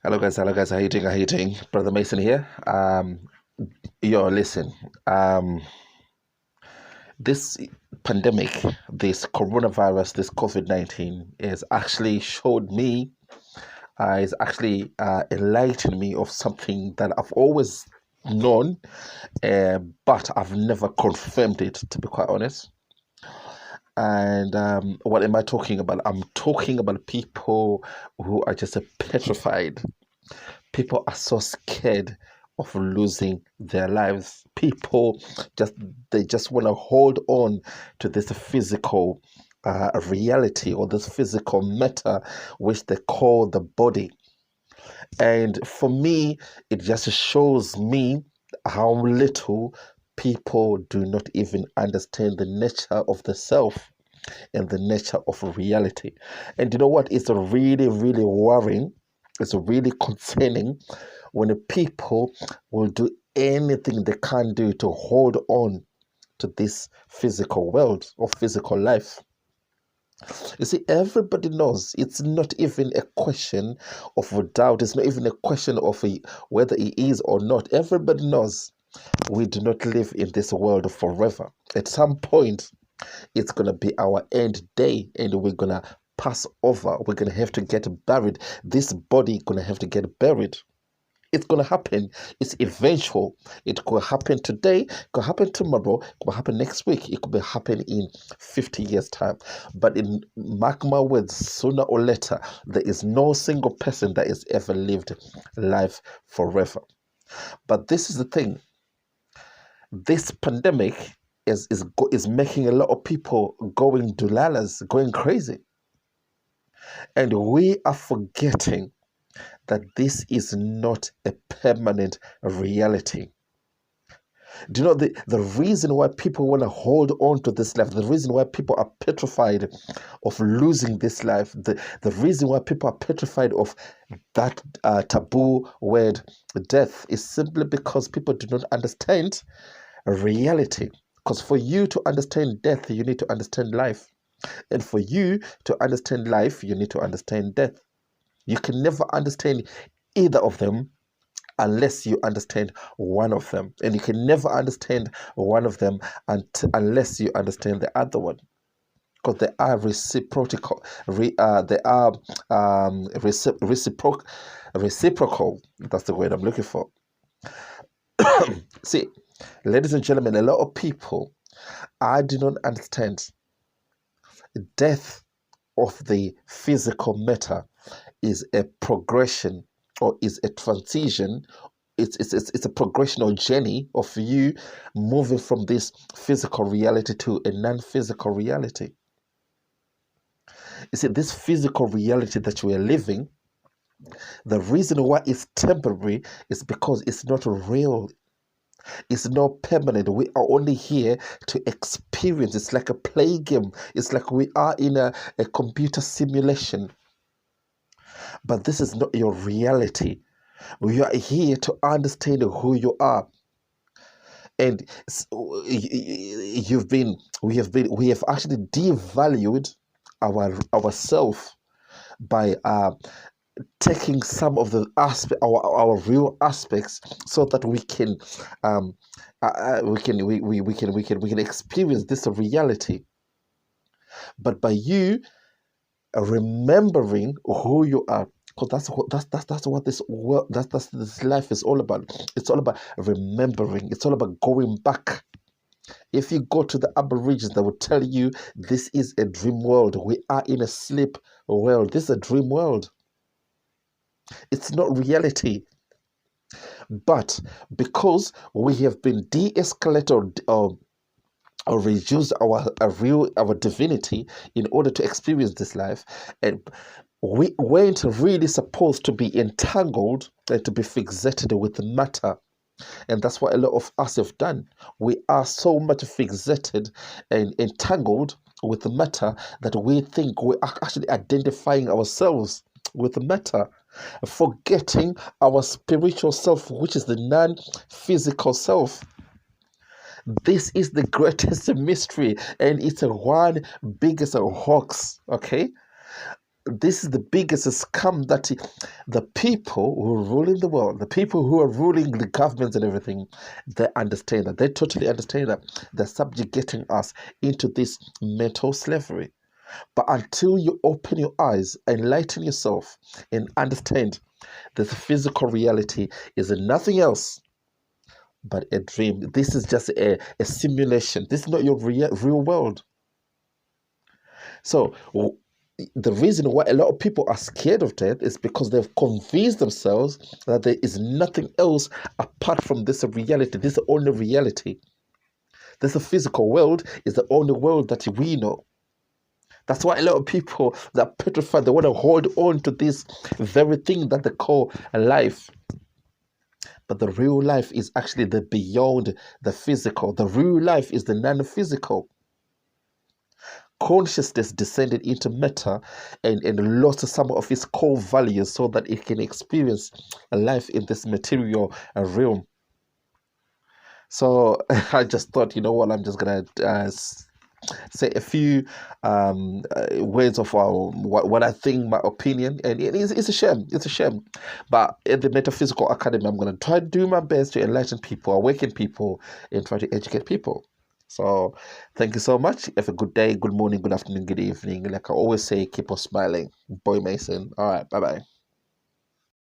Hello guys, how you doing? How you doing? Brother Mason here. Listen, um, this pandemic, this coronavirus, this COVID-19 is actually showed me, is actually enlightened me of something that I've always known, but I've never confirmed it, to be quite honest. And what am I talking about? I'm talking about people who are just petrified. People are so scared of losing their lives. People just want to hold on to this physical reality, or this physical matter which they call the body. And for me, it just shows me how little people do not even understand the nature of the self and the nature of reality. And you know what? It's really, really worrying. It's really concerning when the people will do anything they can do to hold on to this physical world or physical life. You see, everybody knows it's not even a question of a doubt. It's not even a question of whether he is or not. Everybody knows we do not live in this world forever. At some point, it's going to be our end day, and we're going to pass over. We're going to have to get buried. This body going to have to get buried. It's going to happen. It's eventual. It could happen today, it could happen tomorrow, it could happen next week, it could be happen in 50 years time. But in mark my words, sooner or later, there is no single person that has ever lived life forever. But this is the thing. This pandemic is making a lot of people going dulalas, going crazy. And we are forgetting that this is not a permanent reality. Do you know the reason why people want to hold on to this life, the reason why people are petrified of losing this life, the reason why people are petrified of that taboo word death is simply because people do not understand reality. Because for you to understand death, you need to understand life. And for you to understand life, you need to understand death. You can never understand either of them unless you understand one of them. And you can never understand one of them unless you understand the other one. Because they are reciprocal. They are reciprocal. That's the word I'm looking for. See, ladies and gentlemen, a lot of people, I do not understand death of the physical matter is a progression, or is a transition. It's a progression or journey of you moving from this physical reality to a non-physical reality. You see, this physical reality that we are living, the reason why it's temporary is because it's not real. It's not permanent. We are only here to experience. It's like a play game. It's like we are in a computer simulation. But this is not your reality. We are here to understand who you are. And we have actually devalued ourselves by taking some of the our real aspects, so that we can we can experience this reality. But by you remembering who you are, because that's what this world, that's this life is all about. It's all about remembering. It's all about going back. If you go to the Aborigines, they will tell you this is a dream world. We are in a sleep world. This is a dream world. It's not reality. But because we have been de-escalated or reduced our divinity in order to experience this life, and we weren't really supposed to be entangled and to be fixated with the matter. And that's what a lot of us have done. We are so much fixated and entangled with the matter that we think we are actually identifying ourselves with the matter, forgetting our spiritual self, which is the non-physical self. This is the greatest mystery, and it's a one biggest hoax. Okay, this is the biggest scam that the people who are ruling the world, the people who are ruling the governments and everything, they understand that. They totally understand that they're subjugating us into this mental slavery. But until you open your eyes, enlighten yourself, and understand that the physical reality is nothing else but a dream. This is just a simulation. This is not your real world. So the reason why a lot of people are scared of death is because they've convinced themselves that there is nothing else apart from this reality. This is the only reality. This physical world is the only world that we know. That's why a lot of people that are petrified, they want to hold on to this very thing that they call a life. But the real life is actually the beyond the physical. The real life is the non-physical. Consciousness descended into matter and lost some of its core values so that it can experience a life in this material realm. So I just thought, you know what, I'm just gonna say a few words of what I think, my opinion, and it's a shame. It's a shame, but at the Metaphysical Academy, I'm gonna try to do my best to enlighten people, awaken people, and try to educate people. So thank you so much. Have a good day, good morning, good afternoon, good evening. Like I always say, keep on smiling. Boy Mason. All right, bye bye.